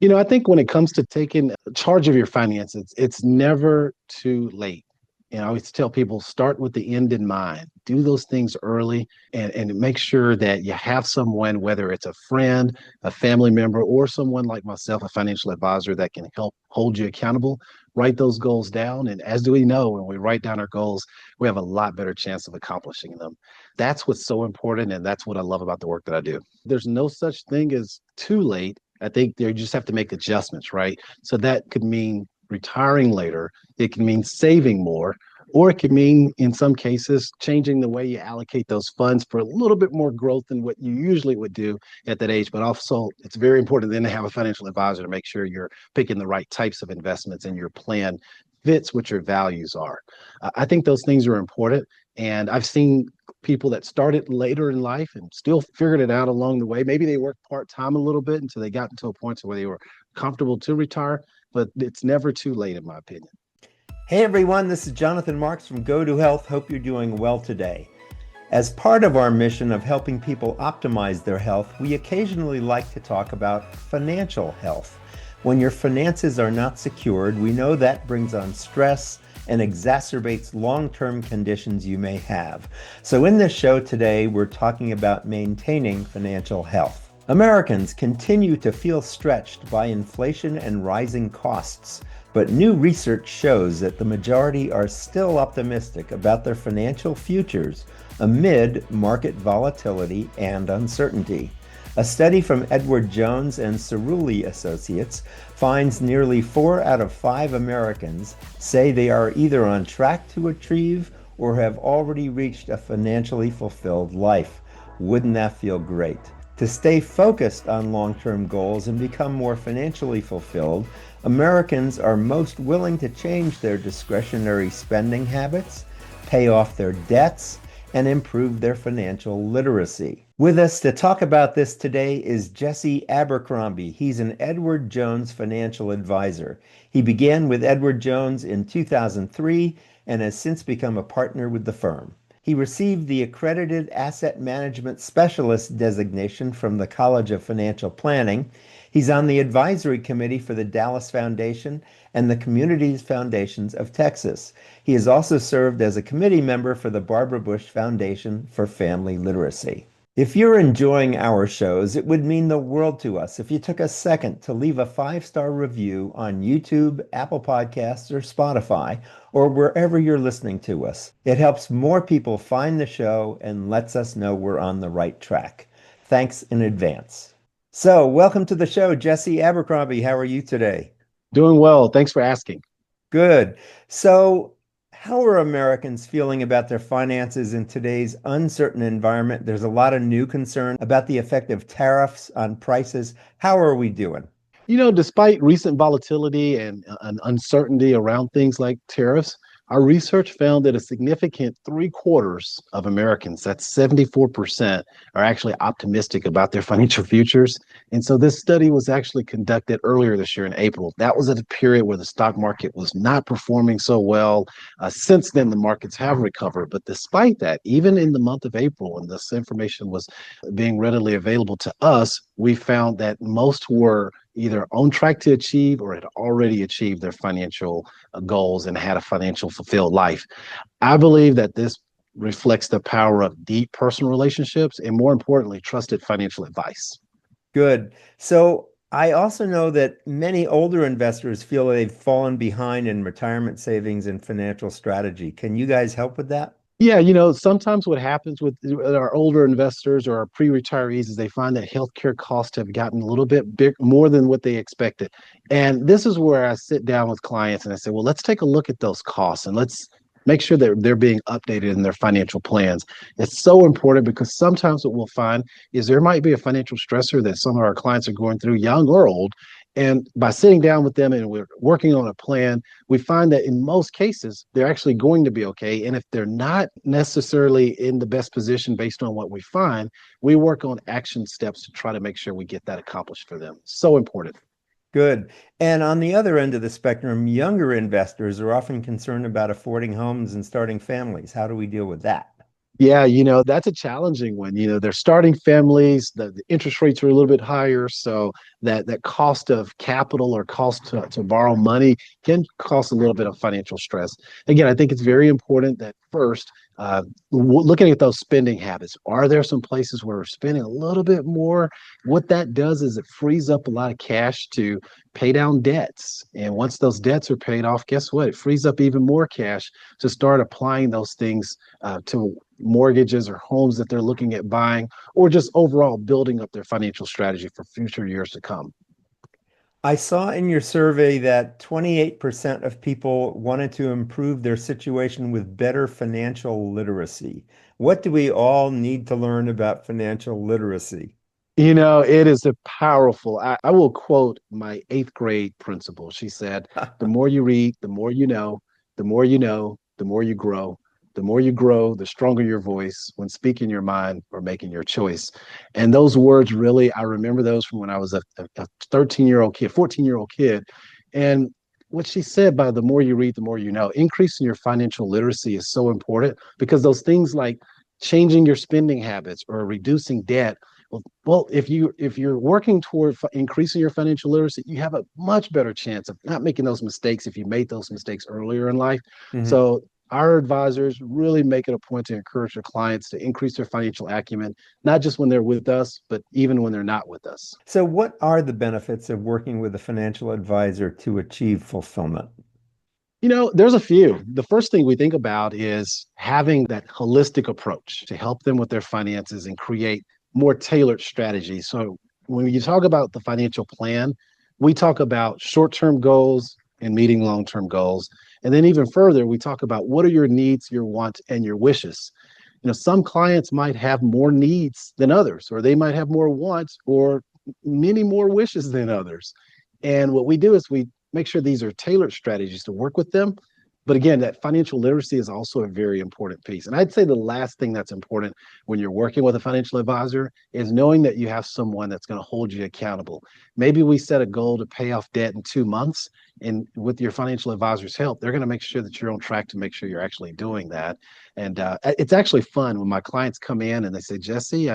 I think when it comes to taking charge of your finances, it's never too late. I always tell people start with the end in mind. Do those things early and make sure that you have someone, whether it's a friend, a family member, or someone like myself, a financial advisor that can help hold you accountable. Write those goals down. And as do we know, when we write down our goals, we have a lot better chance of accomplishing them. That's what's so important. And that's what I love about the work that I do. There's no such thing as too late. I think they just have to make adjustments, right? So that could mean retiring later. It can mean saving more, or it could mean, in some cases, changing the way you allocate those funds for a little bit more growth than what you usually would do at that age. But also, it's very important then to have a financial advisor to make sure you're picking the right types of investments and your plan fits what your values are. I think those things are important. And I've seen people that started later in life and still figured it out along the way. Maybe they worked part-time a little bit until they got into a point where they were comfortable to retire, but it's never too late, in my opinion. Hey everyone, this is Jonathan Marx from GoToHealth. Hope you're doing well today. As part of our mission of helping people optimize their health, we occasionally like to talk about financial health. When your finances are not secured, we know that brings on stress and exacerbates long-term conditions you may have. So in this show today, we're talking about maintaining financial health. Americans continue to feel stretched by inflation and rising costs, but new research shows that the majority are still optimistic about their financial futures amid market volatility and uncertainty. A study from Edward Jones and Cerulli Associates finds nearly 4 out of 5 Americans say they are either on track to achieve or have already reached a financially fulfilled life. Wouldn't that feel great? To stay focused on long-term goals and become more financially fulfilled, Americans are most willing to change their discretionary spending habits, pay off their debts, and improve their financial literacy. With us to talk about this today is Jesse Abercrombie. He's an Edward Jones financial advisor. He began with Edward Jones in 2003 and has since become a partner with the firm. He received the Accredited Asset Management Specialist designation from the College of Financial Planning. He's on the advisory committee for the Dallas Foundation and the Communities Foundations of Texas. He has also served as a committee member for the Barbara Bush Foundation for Family Literacy. If you're enjoying our shows, it would mean the world to us if you took a second to leave a 5-star review on YouTube, Apple Podcasts, or Spotify, or wherever you're listening to us. It helps more people find the show and lets us know we're on the right track. Thanks in advance. So, welcome to the show, Jesse Abercrombie. How are you today? Doing well. Thanks for asking. Good. So, how are Americans feeling about their finances in today's uncertain environment? There's a lot of new concern about the effect of tariffs on prices. How are we doing? Despite recent volatility and uncertainty around things like tariffs, our research found that a significant 3/4 of Americans, that's 74%, are actually optimistic about their financial futures. And so this study was actually conducted earlier this year in April. That was at a period where the stock market was not performing so well. Since then, the markets have recovered. But despite that, even in the month of April, when this information was being readily available to us, we found that most were either on track to achieve or had already achieved their financial goals and had a financial fulfilled life. I believe that this reflects the power of deep personal relationships and, more importantly, trusted financial advice. Good. So I also know that many older investors feel they've fallen behind in retirement savings and financial strategy. Can you guys help with that? Yeah, sometimes what happens with our older investors or our pre-retirees is they find that healthcare costs have gotten a little bit big, more than what they expected. And this is where I sit down with clients and I say, well, let's take a look at those costs and let's make sure that they're being updated in their financial plans. It's so important because sometimes what we'll find is there might be a financial stressor that some of our clients are going through, young or old. And by sitting down with them and we're working on a plan, we find that in most cases, they're actually going to be okay. And if they're not necessarily in the best position based on what we find, we work on action steps to try to make sure we get that accomplished for them. So important. Good. And on the other end of the spectrum, younger investors are often concerned about affording homes and starting families. How do we deal with that? Yeah, that's a challenging one. They're starting families, the interest rates are a little bit higher, so that cost of capital or cost to borrow money can cause a little bit of financial stress. Again, I think it's very important that first, looking at those spending habits, are there some places where we're spending a little bit more? What that does is it frees up a lot of cash to pay down debts. And once those debts are paid off, guess what? It frees up even more cash to start applying those things to mortgages or homes that they're looking at buying, or just overall building up their financial strategy for future years to come. I saw in your survey that 28% of people wanted to improve their situation with better financial literacy. What do we all need to learn about financial literacy? It is a powerful, I will quote my eighth grade principal. She said, the more you read, the more you know, the more you know, the more you grow. The more you grow, the stronger your voice when speaking your mind or making your choice. And those words really, I remember those from when I was a 13-year-old kid, 14-year-old kid. And what she said by the more you read, the more you know, increasing your financial literacy is so important because those things like changing your spending habits or reducing debt. Well, if you're working toward increasing your financial literacy, you have a much better chance of not making those mistakes if you made those mistakes earlier in life. Mhm. So our advisors really make it a point to encourage their clients to increase their financial acumen, not just when they're with us, but even when they're not with us. So, what are the benefits of working with a financial advisor to achieve fulfillment? There's a few. The first thing we think about is having that holistic approach to help them with their finances and create more tailored strategies. So when you talk about the financial plan, we talk about short-term goals and meeting long-term goals. And then even further, we talk about what are your needs, your wants, and your wishes. Some clients might have more needs than others, or they might have more wants or many more wishes than others. And what we do is we make sure these are tailored strategies to work with them. But again, that financial literacy is also a very important piece. And I'd say the last thing that's important when you're working with a financial advisor is knowing that you have someone that's going to hold you accountable. Maybe we set a goal to pay off debt in 2 months. And with your financial advisor's help, they're going to make sure that you're on track to make sure you're actually doing that. And it's actually fun when my clients come in and they say, Jesse,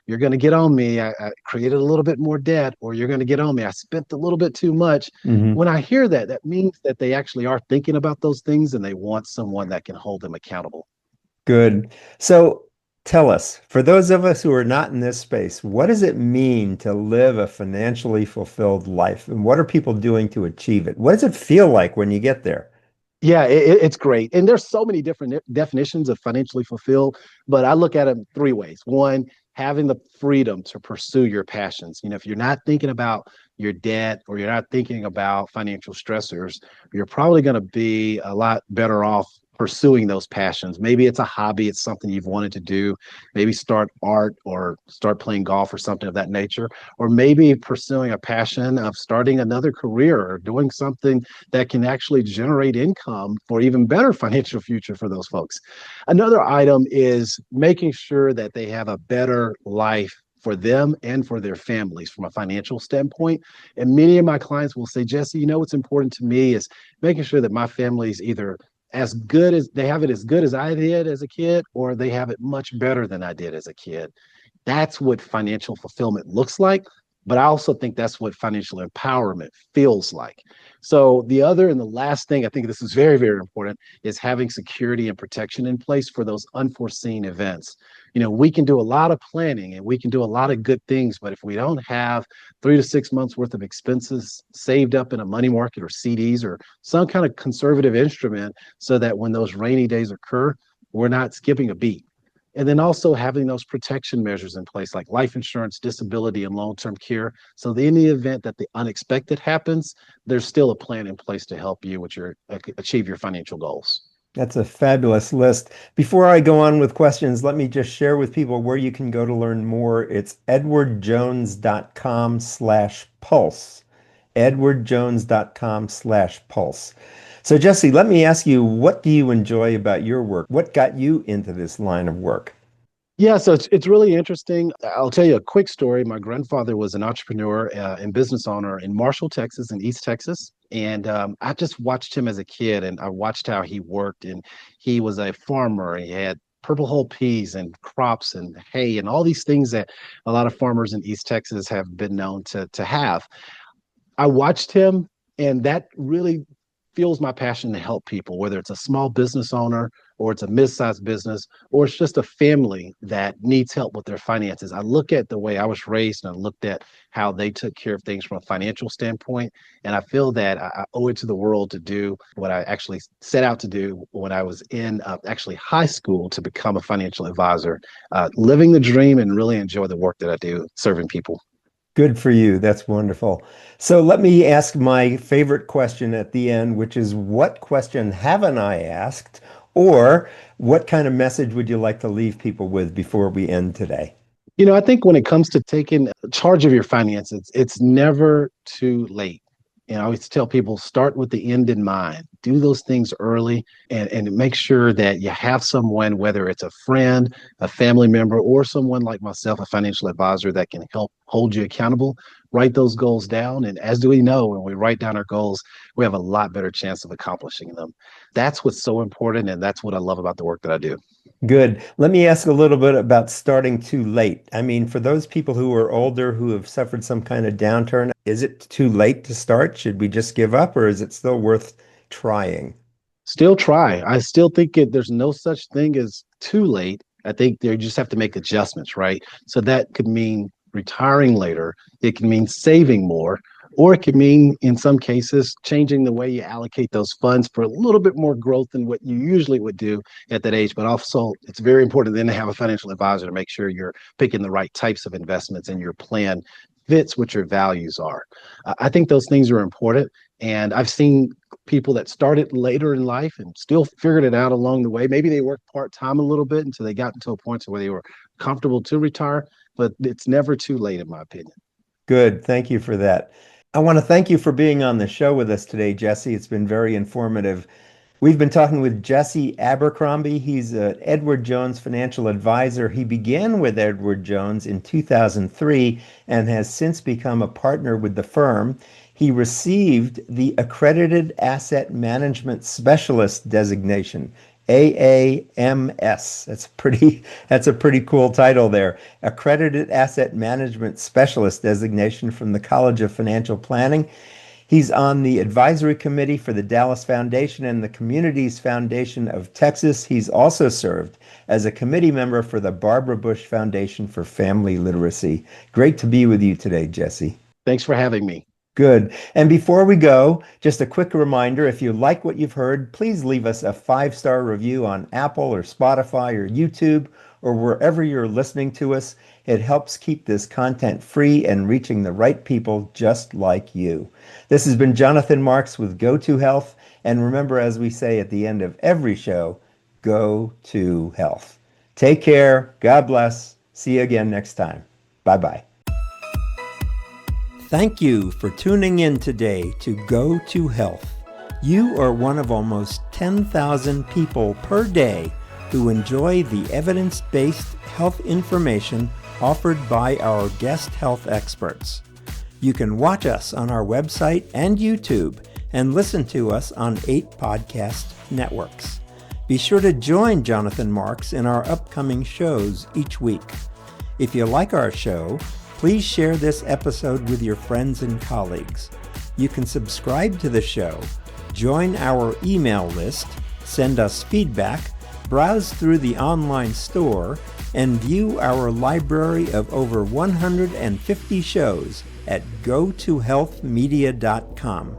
you're going to get on me. I created a little bit more debt, or you're going to get on me. I spent a little bit too much. Mhm. When I hear that, that means that they actually are thinking about those things and they want someone that can hold them accountable. Good. So, tell us, for those of us who are not in this space, what does it mean to live a financially fulfilled life? And what are people doing to achieve it? What does it feel like when you get there? Yeah, it's great. And there's so many different definitions of financially fulfilled, but I look at it three ways. One, having the freedom to pursue your passions. If you're not thinking about your debt or you're not thinking about financial stressors, you're probably going to be a lot better off pursuing those passions. Maybe it's a hobby, it's something you've wanted to do, maybe start art or start playing golf or something of that nature, or maybe pursuing a passion of starting another career or doing something that can actually generate income for even better financial future for those folks. Another item is making sure that they have a better life for them and for their families from a financial standpoint. And many of my clients will say, Jesse, what's important to me is making sure that my family is either as good as they have it as good as I did as a kid, or they have it much better than I did as a kid. That's what financial fulfillment looks like. But I also think that's what financial empowerment feels like. So, the other and the last thing, I think this is very, very important, is having security and protection in place for those unforeseen events. We can do a lot of planning and we can do a lot of good things, but if we don't have 3 to 6 months worth of expenses saved up in a money market or CDs or some kind of conservative instrument so that when those rainy days occur, we're not skipping a beat. And then also having those protection measures in place, like life insurance, disability, and long-term care. So in the event that the unexpected happens, there's still a plan in place to help you with your achieve your financial goals. That's a fabulous list. Before I go on with questions, let me just share with people where you can go to learn more. It's edwardjones.com/pulse. edwardjones.com/pulse. So, Jesse, let me ask you, what do you enjoy about your work? What got you into this line of work? Yeah, so it's really interesting. I'll tell you a quick story. My grandfather was an entrepreneur and business owner in Marshall, Texas, and East Texas. And I just watched him as a kid, and I watched how he worked. And he was a farmer. He had purple hull peas and crops and hay and all these things that a lot of farmers in East Texas have been known to have. I watched him, and that really fuels my passion to help people, whether it's a small business owner or it's a mid-sized business or it's just a family that needs help with their finances. I look at the way I was raised and I looked at how they took care of things from a financial standpoint. And I feel that I owe it to the world to do what I actually set out to do when I was in actually high school to become a financial advisor, living the dream and really enjoy the work that I do serving people. Good for you. That's wonderful. So let me ask my favorite question at the end, which is what question haven't I asked? Or what kind of message would you like to leave people with before we end today? I think when it comes to taking charge of your finances, it's never too late. And I always tell people start with the end in mind. Do those things early and make sure that you have someone, whether it's a friend, a family member, or someone like myself, a financial advisor that can help hold you accountable. Write those goals down. And as do we know, when we write down our goals, we have a lot better chance of accomplishing them. That's what's so important. And that's what I love about the work that I do. Good. Let me ask a little bit about starting too late. I mean, for those people who are older, who have suffered some kind of downturn, is it too late to start? Should we just give up, or is it still worth trying? Still try. I still think there's no such thing as too late. I think they just have to make adjustments, right? So that could mean retiring later. It can mean saving more, or it could mean, in some cases, changing the way you allocate those funds for a little bit more growth than what you usually would do at that age. But also, it's very important then to have a financial advisor to make sure you're picking the right types of investments and your plan fits what your values are. I think those things are important. And I've seen people that started later in life and still figured it out along the way. Maybe they worked part-time a little bit until they got into a point where they were comfortable to retire, but it's never too late, in my opinion. Good. Thank you for that. I want to thank you for being on the show with us today, Jesse. It's been very informative. We've been talking with Jesse Abercrombie. He's an Edward Jones financial advisor. He began with Edward Jones in 2003 and has since become a partner with the firm. He received the Accredited Asset Management Specialist designation, AAMS. That's a pretty cool title there. Accredited Asset Management Specialist designation from the College of Financial Planning. He's on the advisory committee for the Dallas Foundation and the Communities Foundation of Texas. He's also served as a committee member for the Barbara Bush Foundation for Family Literacy. Great to be with you today, Jesse. Thanks for having me. Good. And before we go, just a quick reminder, if you like what you've heard, please leave us a 5-star review on Apple or Spotify or YouTube or wherever you're listening to us. It helps keep this content free and reaching the right people just like you. This has been Jonathan Marx with GoToHealth. And remember, as we say at the end of every show, go to health. Take care. God bless. See you again next time. Bye-bye. Thank you for tuning in today to Go to Health. You are one of almost 10,000 people per day who enjoy the evidence-based health information offered by our guest health experts. You can watch us on our website and YouTube and listen to us on 8 podcast networks. Be sure to join Jonathan Marx in our upcoming shows each week. If you like our show, please share this episode with your friends and colleagues. You can subscribe to the show, join our email list, send us feedback, browse through the online store, and view our library of over 150 shows at gotohealthmedia.com.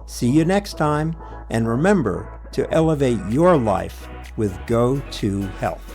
See you next time, and remember to elevate your life with Go to Health.